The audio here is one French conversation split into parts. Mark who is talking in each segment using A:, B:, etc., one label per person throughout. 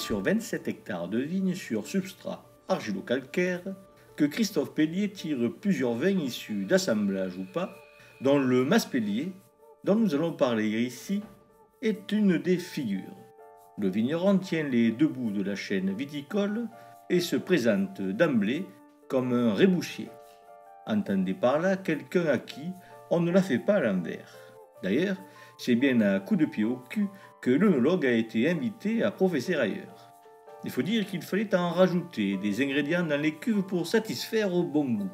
A: sur 27 hectares de vignes sur substrat argilo-calcaire que Christophe Pellier tire plusieurs vins issus d'assemblage ou pas, dont le Masspellier, dont nous allons parler ici, est une des figures. Le vigneron tient les deux bouts de la chaîne viticole et se présente d'emblée comme un rébouchier. Entendez par là quelqu'un à qui on ne la fait pas à l'envers. D'ailleurs, c'est bien à coup de pied au cul que l'œnologue a été invité à professer ailleurs. Il faut dire qu'il fallait en rajouter des ingrédients dans les cuves pour satisfaire au bon goût.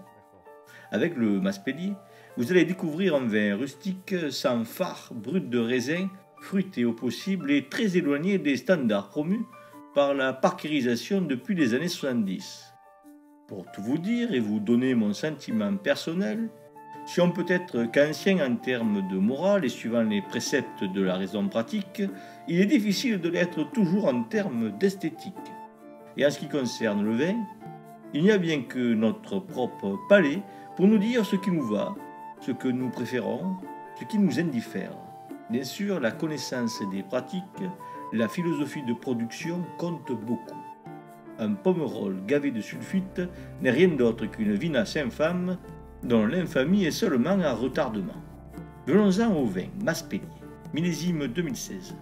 A: Avec le Masspellier, vous allez découvrir un vin rustique sans fard, brut de raisin, fruité au possible et très éloigné des standards promus par la parkérisation depuis les années 70. Pour tout vous dire et vous donner mon sentiment personnel, si on peut être qu'ancien en termes de morale et suivant les préceptes de la raison pratique, il est difficile de l'être toujours en termes d'esthétique. Et en ce qui concerne le vin, il n'y a bien que notre propre palais pour nous dire ce qui nous va, ce que nous préférons, ce qui nous indiffère. Bien sûr, la connaissance des pratiques, la philosophie de production compte beaucoup. Un pomerol gavé de sulfite n'est rien d'autre qu'une vinasse infâme dont l'infamie est seulement un retardement. Venons-en au vin Masspellier, millésime 2016.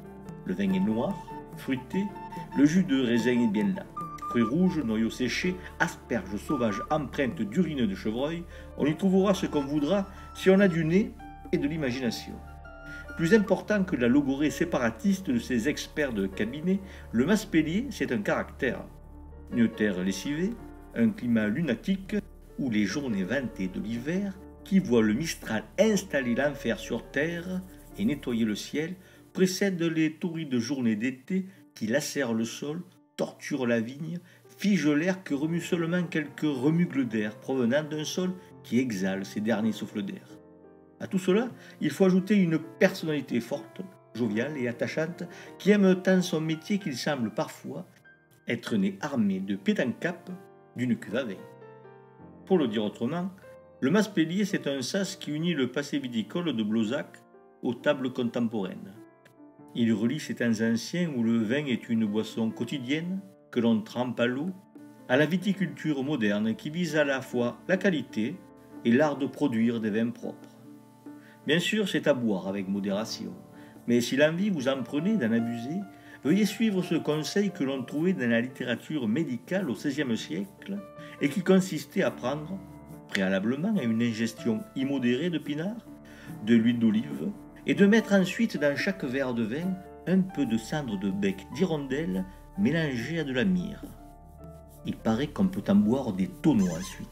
A: Le vin est noir, fruité, le jus de raisin est bien là. Fruits rouges, noyaux séchés, asperges sauvages empreintes d'urine de chevreuil, on y trouvera ce qu'on voudra si on a du nez et de l'imagination. Plus important que la logorée séparatiste de ces experts de cabinet, le Masspellier, c'est un caractère. Une terre lessivée, un climat lunatique, où les journées ventées de l'hiver, qui voient le Mistral installer l'enfer sur terre et nettoyer le ciel, précèdent les torrides journées d'été qui lacèrent le sol, torturent la vigne, figent l'air que remuent seulement quelques remugles d'air provenant d'un sol qui exhale ses derniers souffles d'air. À tout cela, il faut ajouter une personnalité forte, joviale et attachante, qui aime tant son métier qu'il semble parfois être né armé de pied en cap d'une cuve à vin. Pour le dire autrement, le Masspellier, c'est un sas qui unit le passé viticole de Blauzac aux tables contemporaines. Il relie ces temps anciens où le vin est une boisson quotidienne que l'on trempe à l'eau, à la viticulture moderne qui vise à la fois la qualité et l'art de produire des vins propres. Bien sûr, c'est à boire avec modération, mais si l'envie vous en prenait d'en abuser, veuillez suivre ce conseil que l'on trouvait dans la littérature médicale au XVIe siècle et qui consistait à prendre, préalablement à une ingestion immodérée de pinard, de l'huile d'olive et de mettre ensuite dans chaque verre de vin un peu de cendre de bec d'hirondelle mélangée à de la myrrhe. Il paraît qu'on peut en boire des tonneaux ensuite.